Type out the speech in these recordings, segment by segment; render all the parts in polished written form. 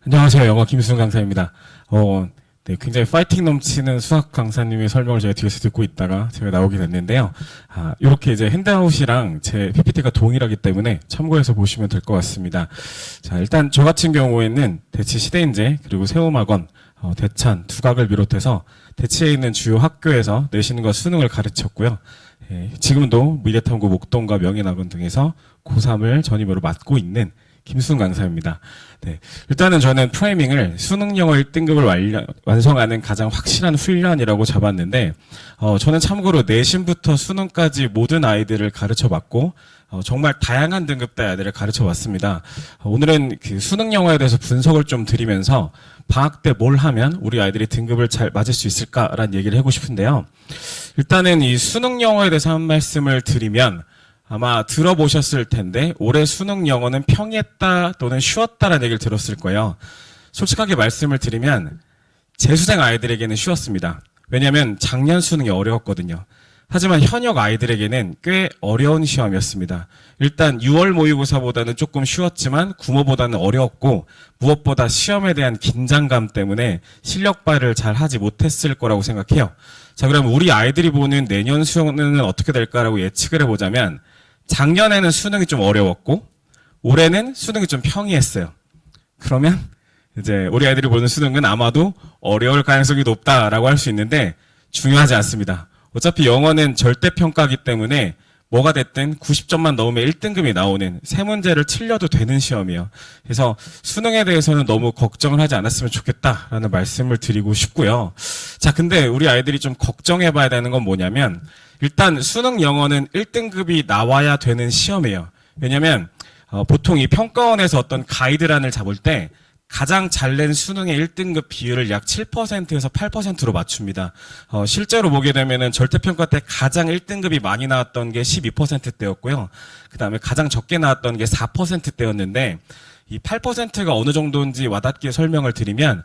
안녕하세요. 영어 김수훈 강사입니다. 네, 굉장히 파이팅 넘치는 수학 강사님의 설명을 제가 뒤에서 듣고 있다가 제가 나오게 됐는데요. 이렇게 이제 핸드아웃이랑 제 PPT가 동일하기 때문에 참고해서 보시면 될 것 같습니다. 자, 일단 저 같은 경우에는 대치 시대인재 그리고 세움학원, 대찬, 두각을 비롯해서 대치에 있는 주요 학교에서 내신과 수능을 가르쳤고요. 지금도 미래탐구 목동과 명인학원 등에서 고3을 전임으로 맡고 있는 김수훈 강사입니다. 네, 일단은 저는 프레이밍을 수능 영어 1등급을 완성하는 가장 확실한 훈련이라고 잡았는데, 저는 참고로 내신부터 수능까지 모든 아이들을 가르쳐 봤고, 정말 다양한 등급대 아이들을 가르쳐 왔습니다. 오늘은 그 수능 영어에 대해서 분석을 좀 드리면서 방학 때 뭘 하면 우리 아이들이 등급을 잘 맞을 수 있을까라는 얘기를 하고 싶은데요. 일단은 이 수능 영어에 대해서 한 말씀을 드리면, 아마 들어보셨을 텐데 올해 수능 영어는 평이했다 또는 쉬웠다라는 얘기를 들었을 거예요. 솔직하게 말씀을 드리면 재수생 아이들에게는 쉬웠습니다. 왜냐하면 작년 수능이 어려웠거든요. 하지만 현역 아이들에게는 꽤 어려운 시험이었습니다. 일단 6월 모의고사보다는 조금 쉬웠지만 구모보다는 어려웠고 무엇보다 시험에 대한 긴장감 때문에 실력 발휘를 잘 하지 못했을 거라고 생각해요. 자, 그럼 우리 아이들이 보는 내년 수능은 어떻게 될까라고 예측을 해보자면 작년에는 수능이 좀 어려웠고 올해는 수능이 좀 평이했어요. 그러면 이제 우리 아이들이 보는 수능은 아마도 어려울 가능성이 높다라고 할 수 있는데 중요하지 않습니다. 어차피 영어는 절대평가이기 때문에 뭐가 됐든 90점만 넣으면 1등급이 나오는 세 문제를 틀려도 되는 시험이에요. 그래서 수능에 대해서는 너무 걱정을 하지 않았으면 좋겠다라는 말씀을 드리고 싶고요. 자, 근데 우리 아이들이 좀 걱정해봐야 되는 건 뭐냐면 일단 수능 영어는 1등급이 나와야 되는 시험이에요. 왜냐면 보통 이 평가원에서 어떤 가이드란을 잡을 때 가장 잘 낸 수능의 1등급 비율을 약 7%에서 8%로 맞춥니다. 실제로 보게 되면은 절대평가 때 가장 1등급이 많이 나왔던 게 12%대였고요. 그 다음에 가장 적게 나왔던 게 4%대였는데 이 8%가 어느 정도인지 와닿게 설명을 드리면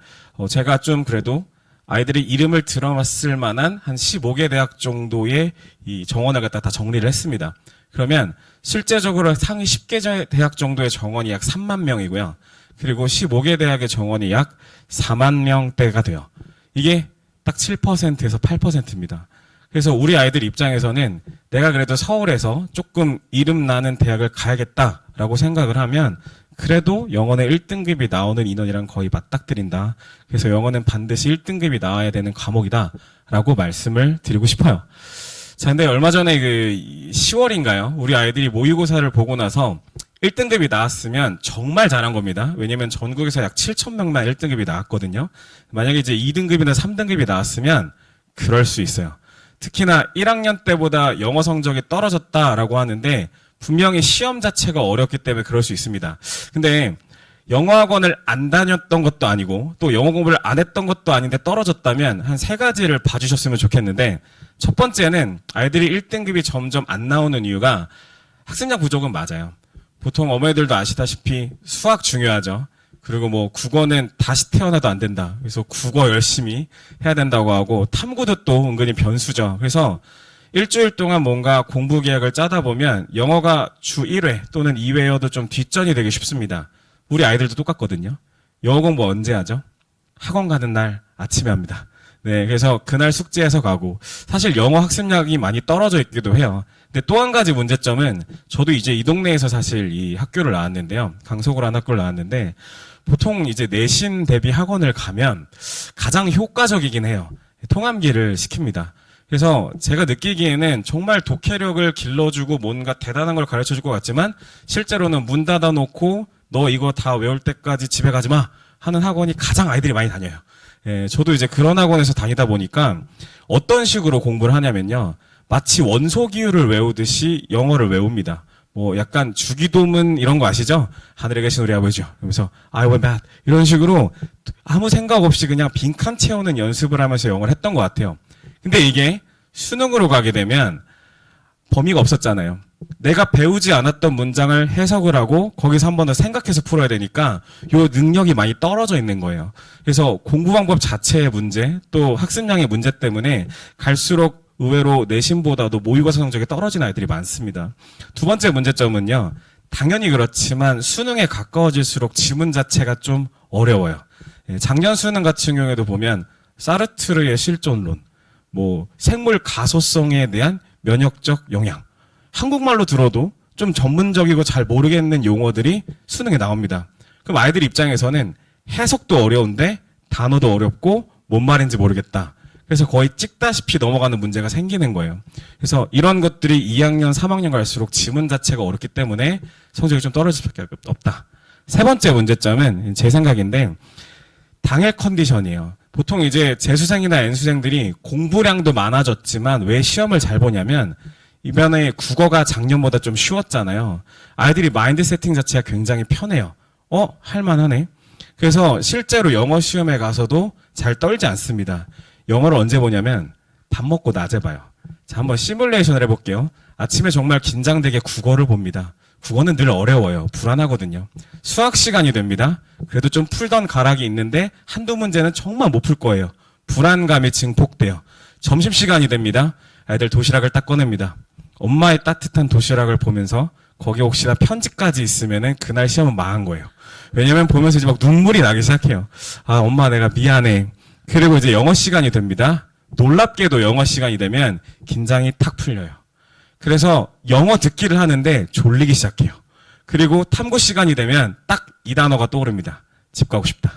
제가 좀 그래도 아이들이 이름을 들어봤을 만한 한 15개 대학 정도의 이 정원을 갖다 다 정리를 했습니다. 그러면 실제적으로 상위 10개 대학 정도의 정원이 약 3만 명이고요. 그리고 15개 대학의 정원이 약 4만 명대가 돼요. 이게 딱 7%에서 8%입니다. 그래서 우리 아이들 입장에서는 내가 그래도 서울에서 조금 이름 나는 대학을 가야겠다라고 생각을 하면 그래도 영어는 1등급이 나오는 인원이랑 거의 맞닥뜨린다. 그래서 영어는 반드시 1등급이 나와야 되는 과목이다라고 말씀을 드리고 싶어요. 자, 근데 얼마 전에 그 10월인가요? 우리 아이들이 모의고사를 보고 나서 1등급이 나왔으면 정말 잘한 겁니다. 왜냐면 전국에서 약 7,000명만 1등급이 나왔거든요. 만약에 이제 2등급이나 3등급이 나왔으면 그럴 수 있어요. 특히나 1학년 때보다 영어 성적이 떨어졌다라고 하는데 분명히 시험 자체가 어렵기 때문에 그럴 수 있습니다. 근데 영어학원을 안 다녔던 것도 아니고 또 영어 공부를 안 했던 것도 아닌데 떨어졌다면 한 세 가지를 봐주셨으면 좋겠는데 첫 번째는 아이들이 1등급이 점점 안 나오는 이유가 학습량 부족은 맞아요. 보통 어머니들도 아시다시피 수학 중요하죠. 그리고 뭐 국어는 다시 태어나도 안 된다. 그래서 국어 열심히 해야 된다고 하고 탐구도 또 은근히 변수죠. 그래서 일주일 동안 뭔가 공부 계획을 짜다 보면 영어가 주 1회 또는 2회여도 좀 뒷전이 되기 쉽습니다. 우리 아이들도 똑같거든요. 영어 공부 언제 하죠? 학원 가는 날 아침에 합니다. 네, 그래서 그날 숙제해서 가고 사실 영어 학습량이 많이 떨어져 있기도 해요. 근데 또 한 가지 문제점은 저도 이제 이 동네에서 사실 이 학교를 나왔는데요. 강서구라는 학교를 나왔는데 보통 이제 내신 대비 학원을 가면 가장 효과적이긴 해요. 통암기를 시킵니다. 그래서 제가 느끼기에는 정말 독해력을 길러주고 뭔가 대단한 걸 가르쳐줄 것 같지만 실제로는 문 닫아놓고 너 이거 다 외울 때까지 집에 가지 마 하는 학원이 가장 아이들이 많이 다녀요. 예, 저도 이제 그런 학원에서 다니다 보니까 어떤 식으로 공부를 하냐면요. 마치 원소기율을 외우듯이 영어를 외웁니다. 뭐 약간 주기도문 이런 거 아시죠? 하늘에 계신 우리 아버지요. 그러면서 I went bad 이런 식으로 아무 생각 없이 그냥 빈칸 채우는 연습을 하면서 영어를 했던 것 같아요. 근데 이게 수능으로 가게 되면 범위가 없었잖아요. 내가 배우지 않았던 문장을 해석을 하고 거기서 한 번 더 생각해서 풀어야 되니까 요 능력이 많이 떨어져 있는 거예요. 그래서 공부 방법 자체의 문제 또 학습량의 문제 때문에 갈수록 의외로 내신보다도 모의고사 성적이 떨어진 아이들이 많습니다. 두 번째 문제점은요. 당연히 그렇지만 수능에 가까워질수록 지문 자체가 좀 어려워요. 예, 작년 수능 같은 경우에도 보면 사르트르의 실존론, 뭐 생물 가소성에 대한 면역적 영향, 한국말로 들어도 좀 전문적이고 잘 모르겠는 용어들이 수능에 나옵니다. 그럼 아이들 입장에서는 해석도 어려운데 단어도 어렵고 뭔 말인지 모르겠다. 그래서 거의 찍다시피 넘어가는 문제가 생기는 거예요. 그래서 이런 것들이 2학년, 3학년 갈수록 지문 자체가 어렵기 때문에 성적이 좀 떨어질 수밖에 없다. 세 번째 문제점은 제 생각인데 당일 컨디션이에요. 보통 이제 재수생이나 N수생들이 공부량도 많아졌지만 왜 시험을 잘 보냐면 이번에 국어가 작년보다 좀 쉬웠잖아요. 아이들이 마인드 세팅 자체가 굉장히 편해요. 할만하네. 그래서 실제로 영어 시험에 가서도 잘 떨지 않습니다. 영어를 언제 보냐면 밥 먹고 낮에 봐요. 자, 한번 시뮬레이션을 해볼게요. 아침에 정말 긴장되게 국어를 봅니다. 국어는 늘 어려워요. 불안하거든요. 수학 시간이 됩니다. 그래도 좀 풀던 가락이 있는데 한두 문제는 정말 못 풀 거예요. 불안감이 증폭돼요. 점심시간이 됩니다. 아이들 도시락을 딱 꺼냅니다. 엄마의 따뜻한 도시락을 보면서 거기 혹시나 편지까지 있으면은 그날 시험은 망한 거예요. 왜냐면 보면서 이제 막 눈물이 나기 시작해요. 아, 엄마 내가 미안해. 그리고 이제 영어 시간이 됩니다. 놀랍게도 영어 시간이 되면 긴장이 탁 풀려요. 그래서 영어 듣기를 하는데 졸리기 시작해요. 그리고 탐구 시간이 되면 딱 이 단어가 떠오릅니다. 집 가고 싶다.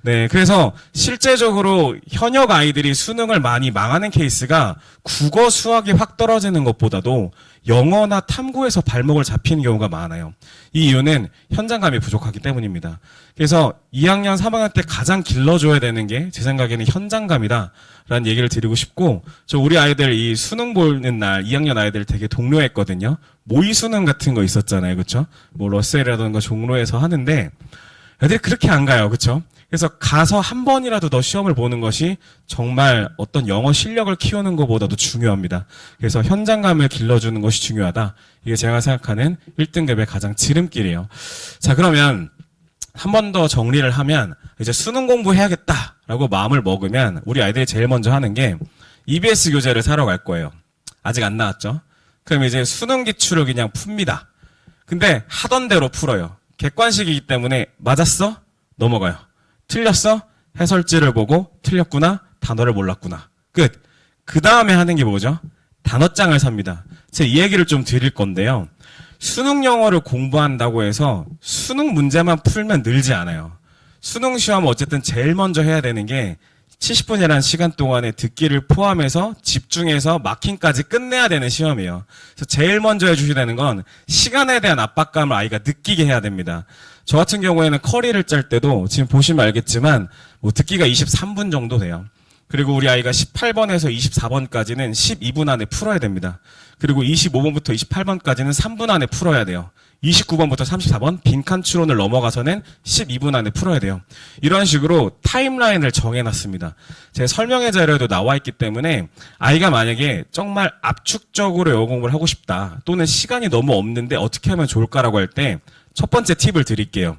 네, 그래서 실제적으로 현역 아이들이 수능을 많이 망하는 케이스가 국어, 수학이 확 떨어지는 것보다도 영어나 탐구에서 발목을 잡히는 경우가 많아요. 이 이유는 현장감이 부족하기 때문입니다. 그래서 2학년, 3학년 때 가장 길러줘야 되는 게 제 생각에는 현장감이다라는 얘기를 드리고 싶고, 저 우리 아이들 이 수능 보는 날 2학년 아이들 되게 독려했거든요. 모의 수능 같은 거 있었잖아요, 그렇죠? 뭐 러셀이라든가 종로에서 하는데 애들이 그렇게 안 가요, 그렇죠? 그래서 가서 한 번이라도 더 시험을 보는 것이 정말 어떤 영어 실력을 키우는 것보다도 중요합니다. 그래서 현장감을 길러주는 것이 중요하다. 이게 제가 생각하는 1등급의 가장 지름길이에요. 자, 그러면 한 번 더 정리를 하면 이제 수능 공부해야겠다라고 마음을 먹으면 우리 아이들이 제일 먼저 하는 게 EBS 교재를 사러 갈 거예요. 아직 안 나왔죠? 그럼 이제 수능 기출을 그냥 풉니다. 근데 하던 대로 풀어요. 객관식이기 때문에 맞았어? 넘어가요. 틀렸어? 해설지를 보고 틀렸구나? 단어를 몰랐구나. 끝. 그 다음에 하는 게 뭐죠? 단어장을 삽니다. 제가 이 얘기를 좀 드릴 건데요. 수능 영어를 공부한다고 해서 수능 문제만 풀면 늘지 않아요. 수능 시험 어쨌든 제일 먼저 해야 되는 게 70분이라는 시간 동안에 듣기를 포함해서 집중해서 마킹까지 끝내야 되는 시험이에요. 그래서 제일 먼저 해주셔야 되는 건 시간에 대한 압박감을 아이가 느끼게 해야 됩니다. 저 같은 경우에는 커리를 짤 때도 지금 보시면 알겠지만 뭐 듣기가 23분 정도 돼요. 그리고 우리 아이가 18번에서 24번까지는 12분 안에 풀어야 됩니다. 그리고 25번부터 28번까지는 3분 안에 풀어야 돼요. 29번부터 34번 빈칸 추론을 넘어가서는 12분 안에 풀어야 돼요. 이런 식으로 타임라인을 정해놨습니다. 제 설명의 자료에도 나와 있기 때문에 아이가 만약에 정말 압축적으로 영어 공부를 하고 싶다 또는 시간이 너무 없는데 어떻게 하면 좋을까라고 할 때 첫 번째 팁을 드릴게요.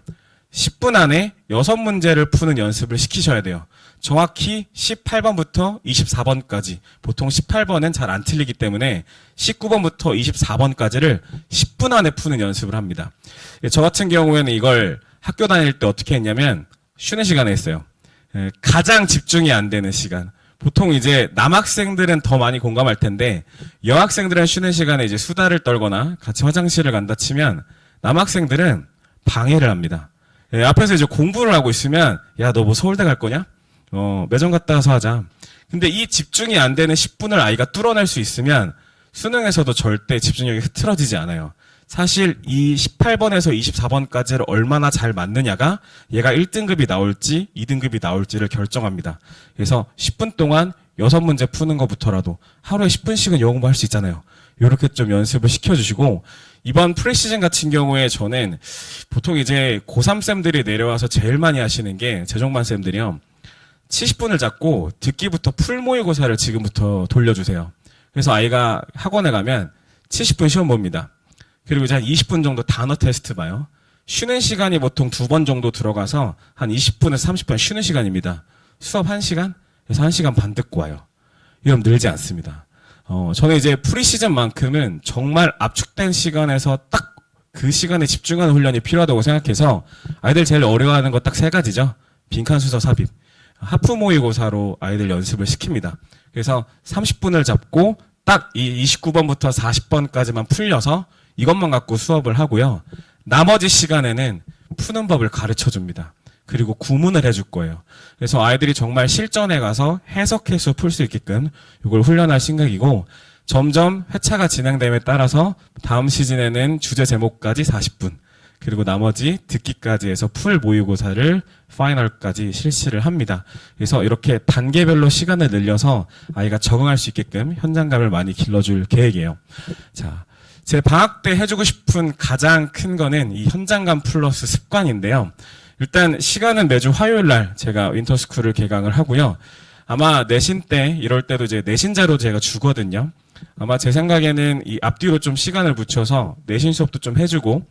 10분 안에 6문제를 푸는 연습을 시키셔야 돼요. 정확히 18번부터 24번까지. 보통 18번은 잘 안 틀리기 때문에 19번부터 24번까지를 10분 안에 푸는 연습을 합니다. 저 같은 경우에는 이걸 학교 다닐 때 어떻게 했냐면 쉬는 시간에 했어요. 가장 집중이 안 되는 시간. 보통 이제 남학생들은 더 많이 공감할 텐데 여학생들은 쉬는 시간에 이제 수다를 떨거나 같이 화장실을 간다 치면 남학생들은 방해를 합니다. 앞에서 이제 공부를 하고 있으면 야, 너 뭐 서울대 갈 거냐? 매점 갔다 와서 하자. 근데 이 집중이 안 되는 10분을 아이가 뚫어낼 수 있으면 수능에서도 절대 집중력이 흐트러지지 않아요. 사실 이 18번에서 24번까지를 얼마나 잘 맞느냐가 얘가 1등급이 나올지 2등급이 나올지를 결정합니다. 그래서 10분 동안 6문제 푸는 것부터라도 하루에 10분씩은 영어 공부할 수 있잖아요. 이렇게 좀 연습을 시켜주시고 이번 프리시즌 같은 경우에 저는 보통 이제 고3쌤들이 내려와서 제일 많이 하시는 게 재종반 쌤들이요. 70분을 잡고 듣기부터 풀 모의고사를 지금부터 돌려주세요. 그래서 아이가 학원에 가면 70분 시험 봅니다. 그리고 이제 한 20분 정도 단어 테스트 봐요. 쉬는 시간이 보통 2번 정도 들어가서 한 20분에서 30분 쉬는 시간입니다. 수업 1시간? 그래서 1시간 반 듣고 와요. 이러면 늘지 않습니다. 저는 이제 프리시즌만큼은 정말 압축된 시간에서 딱 그 시간에 집중하는 훈련이 필요하다고 생각해서 아이들 제일 어려워하는 거 딱 세 가지죠. 빈칸 수서 삽입. 하프 모의고사로 아이들 연습을 시킵니다. 그래서 30분을 잡고 딱 이 29번부터 40번까지만 풀려서 이것만 갖고 수업을 하고요. 나머지 시간에는 푸는 법을 가르쳐 줍니다. 그리고 구문을 해줄 거예요. 그래서 아이들이 정말 실전에 가서 해석해서 풀 수 있게끔 이걸 훈련할 생각이고, 점점 회차가 진행됨에 따라서 다음 시즌에는 주제 제목까지 40분, 그리고 나머지 듣기까지 해서 풀 모의고사를 파이널까지 실시를 합니다. 그래서 이렇게 단계별로 시간을 늘려서 아이가 적응할 수 있게끔 현장감을 많이 길러줄 계획이에요. 자, 제 방학 때 해주고 싶은 가장 큰 거는 이 현장감 플러스 습관인데요. 일단 시간은 매주 화요일 날 제가 윈터스쿨을 개강을 하고요. 아마 내신 때 이럴 때도 이제 내신자로 제가 주거든요. 아마 제 생각에는 이 앞뒤로 좀 시간을 붙여서 내신 수업도 좀 해주고,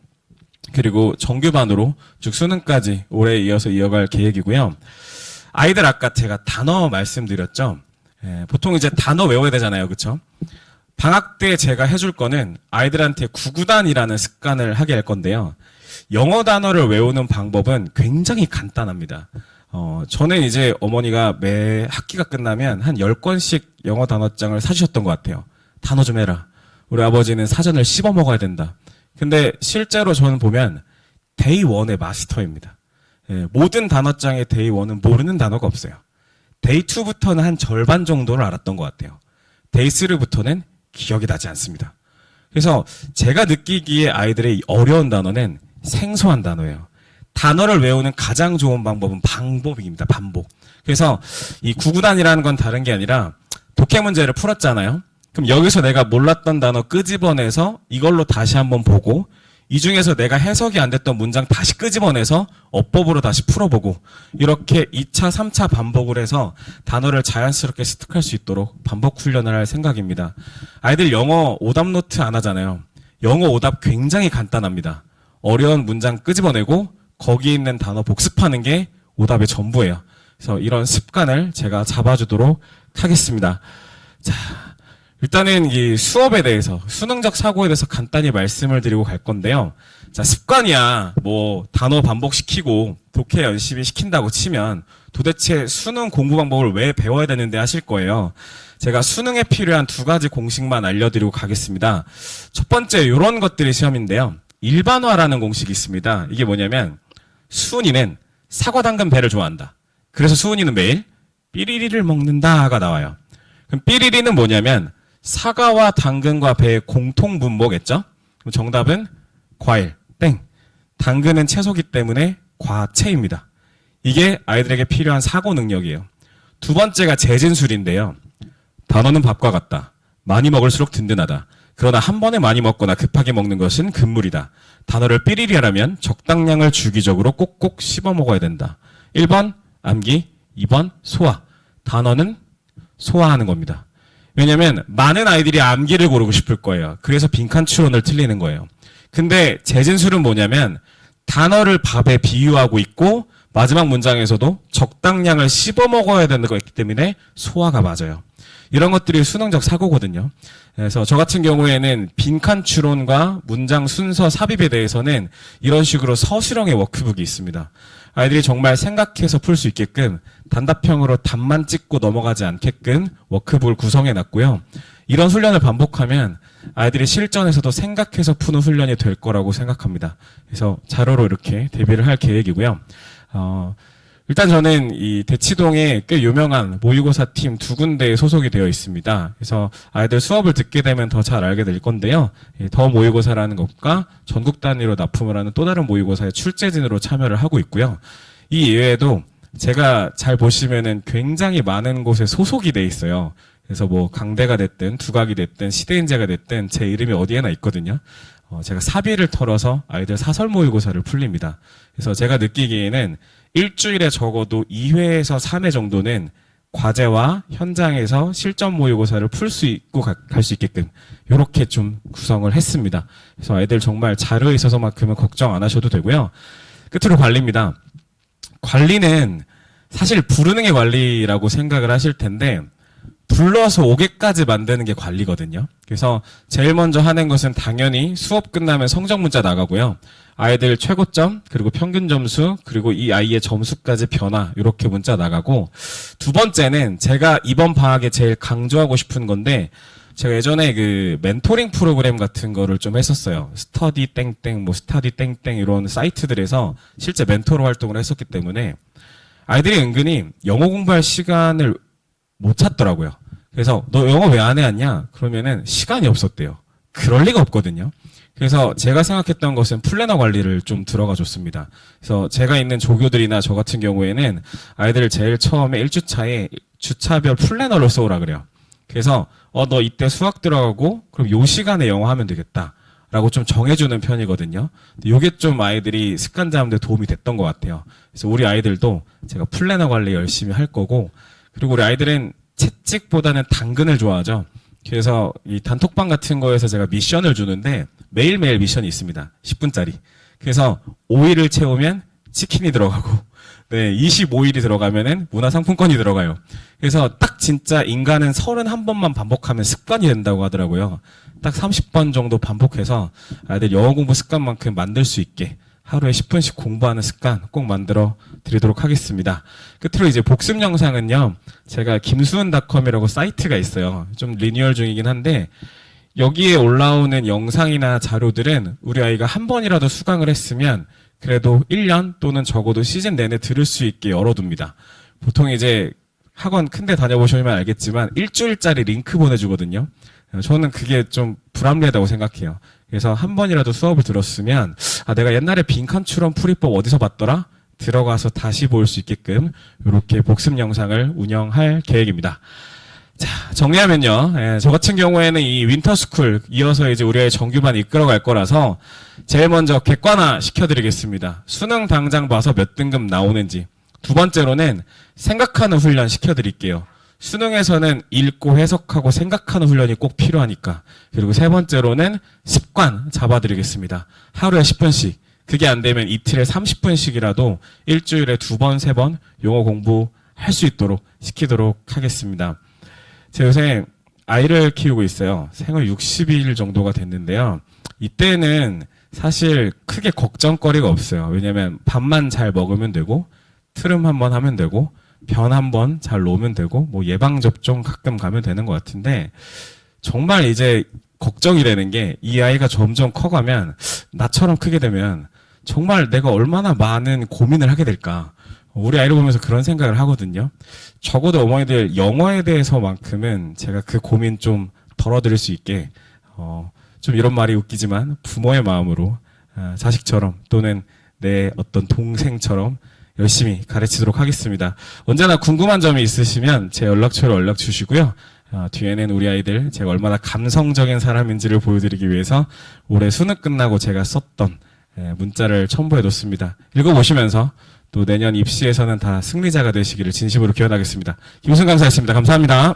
그리고 정규반으로 쭉 수능까지 올해 이어서 이어갈 계획이고요. 아이들 아까 제가 단어 말씀드렸죠. 보통 이제 단어 외워야 되잖아요, 그렇죠? 방학 때 제가 해줄 거는 아이들한테 구구단이라는 습관을 하게 할 건데요. 영어 단어를 외우는 방법은 굉장히 간단합니다. 저는 이제 어머니가 매 학기가 끝나면 한 10권씩 영어 단어장을 사주셨던 것 같아요. 단어 좀 해라. 우리 아버지는 사전을 씹어 먹어야 된다. 근데 실제로 저는 보면 데이 1의 마스터입니다. 모든 단어장의 데이 1은 모르는 단어가 없어요. 데이 2부터는 한 절반 정도를 알았던 것 같아요. 데이 3부터는 기억이 나지 않습니다. 그래서 제가 느끼기에 아이들의 어려운 단어는 생소한 단어예요. 단어를 외우는 가장 좋은 방법은 반복입니다. 반복. 그래서 이 구구단이라는 건 다른 게 아니라 독해 문제를 풀었잖아요. 그럼 여기서 내가 몰랐던 단어 끄집어내서 이걸로 다시 한번 보고, 이 중에서 내가 해석이 안 됐던 문장 다시 끄집어내서 어법으로 다시 풀어보고, 이렇게 2차, 3차 반복을 해서 단어를 자연스럽게 습득할 수 있도록 반복 훈련을 할 생각입니다. 아이들 영어 오답 노트 안 하잖아요. 영어 오답 굉장히 간단합니다. 어려운 문장 끄집어내고 거기 있는 단어 복습하는 게 오답의 전부예요. 그래서 이런 습관을 제가 잡아주도록 하겠습니다. 자, 일단은 이 수업에 대해서, 수능적 사고에 대해서 간단히 말씀을 드리고 갈 건데요. 자, 습관이야, 뭐 단어 반복시키고 독해 열심히 시킨다고 치면 도대체 수능 공부 방법을 왜 배워야 되는데 하실 거예요. 제가 수능에 필요한 2가지 공식만 알려드리고 가겠습니다. 첫 번째, 이런 것들이 시험인데요. 일반화라는 공식이 있습니다. 이게 뭐냐면, 수은이는 사과, 당근, 배를 좋아한다. 그래서 수은이는 매일 삐리리를 먹는다가 나와요. 그럼 삐리리는 뭐냐면 사과와 당근과 배의 공통 분모겠죠? 그럼 정답은 과일, 땡. 당근은 채소기 때문에 과채입니다. 이게 아이들에게 필요한 사고 능력이에요. 2번째가 재진술인데요. 단어는 밥과 같다. 많이 먹을수록 든든하다. 그러나 한 번에 많이 먹거나 급하게 먹는 것은 금물이다. 단어를 삐리리 하려면 적당량을 주기적으로 꼭꼭 씹어 먹어야 된다. 1번 암기, 2번 소화. 단어는 소화하는 겁니다. 왜냐면 많은 아이들이 암기를 고르고 싶을 거예요. 그래서 빈칸 추론을 틀리는 거예요. 근데 재진술은 뭐냐면 단어를 밥에 비유하고 있고 마지막 문장에서도 적당량을 씹어 먹어야 되는 거기 때문에 소화가 맞아요. 이런 것들이 수능적 사고거든요. 그래서 저 같은 경우에는 빈칸 추론과 문장 순서 삽입에 대해서는 이런 식으로 서술형의 워크북이 있습니다. 아이들이 정말 생각해서 풀 수 있게끔 단답형으로 답만 찍고 넘어가지 않게끔 워크북을 구성해 놨고요. 이런 훈련을 반복하면 아이들이 실전에서도 생각해서 푸는 훈련이 될 거라고 생각합니다. 그래서 자료로 이렇게 대비를 할 계획이고요. 일단 저는 이 대치동에 꽤 유명한 모의고사 팀 2군데에 소속이 되어 있습니다. 그래서 아이들 수업을 듣게 되면 더 잘 알게 될 건데요. 더 모의고사라는 것과 전국 단위로 납품을 하는 또 다른 모의고사에 출제진으로 참여를 하고 있고요. 이 이외에도 제가 잘 보시면은 굉장히 많은 곳에 소속이 돼 있어요. 그래서 뭐 강대가 됐든 두각이 됐든 시대인재가 됐든 제 이름이 어디에나 있거든요. 제가 사비를 털어서 아이들 사설 모의고사를 풀립니다. 그래서 제가 느끼기에는 일주일에 적어도 2회에서 3회 정도는 과제와 현장에서 실전 모의고사를 풀 수 있고 갈 수 있게끔 이렇게 좀 구성을 했습니다. 그래서 아이들 정말 자료에 있어서만큼은 걱정 안 하셔도 되고요. 끝으로 관리입니다. 관리는 사실 불우능의 관리라고 생각을 하실 텐데 불러서 오게까지 만드는 게 관리거든요. 그래서 제일 먼저 하는 것은 당연히 수업 끝나면 성적 문자 나가고요. 아이들 최고점, 그리고 평균 점수, 그리고 이 아이의 점수까지 변화, 이렇게 문자 나가고, 두 번째는 제가 이번 방학에 제일 강조하고 싶은 건데, 제가 예전에 그 멘토링 프로그램 같은 거를 좀 했었어요. 스터디 땡땡, 뭐 스터디 땡땡 이런 사이트들에서 실제 멘토로 활동을 했었기 때문에 아이들이 은근히 영어 공부할 시간을 못 찾더라고요. 그래서 너 영어 왜 안 해왔냐? 그러면은 시간이 없었대요. 그럴 리가 없거든요. 그래서 제가 생각했던 것은 플래너 관리를 좀 들어가 줬습니다. 그래서 제가 있는 조교들이나 저 같은 경우에는 아이들을 제일 처음에 1주차에 주차별 플래너를 써오라 그래요. 그래서 너 이때 수학 들어가고 그럼 요 시간에 영어 하면 되겠다 라고 좀 정해주는 편이거든요. 요게 좀 아이들이 습관 잡는 데 도움이 됐던 것 같아요. 그래서 우리 아이들도 제가 플래너 관리 열심히 할 거고, 그리고 우리 아이들은 채찍보다는 당근을 좋아하죠. 그래서 이 단톡방 같은 거에서 제가 미션을 주는데 매일매일 미션이 있습니다. 10분짜리. 그래서 5일을 채우면 치킨이 들어가고, 네, 25일이 들어가면은 문화상품권이 들어가요. 그래서 딱 진짜 인간은 31번만 반복하면 습관이 된다고 하더라고요. 딱 30번 정도 반복해서 아이들 영어 공부 습관만큼 만들 수 있게 하루에 10분씩 공부하는 습관 꼭 만들어 드리도록 하겠습니다. 끝으로 이제 복습 영상은요, 제가 김수은닷컴이라고 사이트가 있어요. 좀 리뉴얼 중이긴 한데, 여기에 올라오는 영상이나 자료들은 우리 아이가 한 번이라도 수강을 했으면 그래도 1년 또는 적어도 시즌 내내 들을 수 있게 열어둡니다. 보통 이제 학원 큰데 다녀보시면 알겠지만 일주일짜리 링크 보내주거든요. 저는 그게 좀 불합리하다고 생각해요. 그래서 한 번이라도 수업을 들었으면 내가 옛날에 빈칸 추론 풀이법 어디서 봤더라? 들어가서 다시 볼 수 있게끔 이렇게 복습 영상을 운영할 계획입니다. 자, 정리하면요. 저 같은 경우에는 이 윈터스쿨 이어서 이제 우리 아이 정규반 이끌어갈 거라서 제일 먼저 객관화 시켜드리겠습니다. 수능 당장 봐서 몇 등급 나오는지. 두 번째로는 생각하는 훈련 시켜드릴게요. 수능에서는 읽고 해석하고 생각하는 훈련이 꼭 필요하니까. 그리고 세 번째로는 습관 잡아드리겠습니다. 하루에 10분씩. 그게 안 되면 이틀에 30분씩이라도 일주일에 2번, 3번 영어 공부할 수 있도록 시키도록 하겠습니다. 제가 요새 아이를 키우고 있어요. 생후 60일 정도가 됐는데요. 이때는 사실 크게 걱정거리가 없어요. 왜냐면 밥만 잘 먹으면 되고, 트름 한번 하면 되고, 변 한번 잘 놓으면 되고, 뭐 예방접종 가끔 가면 되는 것 같은데, 정말 이제 걱정이 되는 게, 이 아이가 점점 커가면, 나처럼 크게 되면, 정말 내가 얼마나 많은 고민을 하게 될까. 우리 아이를 보면서 그런 생각을 하거든요. 적어도 어머니들 영어에 대해서만큼은 제가 그 고민 좀 덜어드릴 수 있게, 좀 이런 말이 웃기지만 부모의 마음으로 자식처럼 또는 내 어떤 동생처럼 열심히 가르치도록 하겠습니다. 언제나 궁금한 점이 있으시면 제 연락처로 연락 주시고요. 뒤에는 우리 아이들 제가 얼마나 감성적인 사람인지를 보여드리기 위해서 올해 수능 끝나고 제가 썼던 문자를 첨부해뒀습니다. 읽어보시면서 또 내년 입시에서는 다 승리자가 되시기를 진심으로 기원하겠습니다. 김우승 강사였습니다. 감사합니다.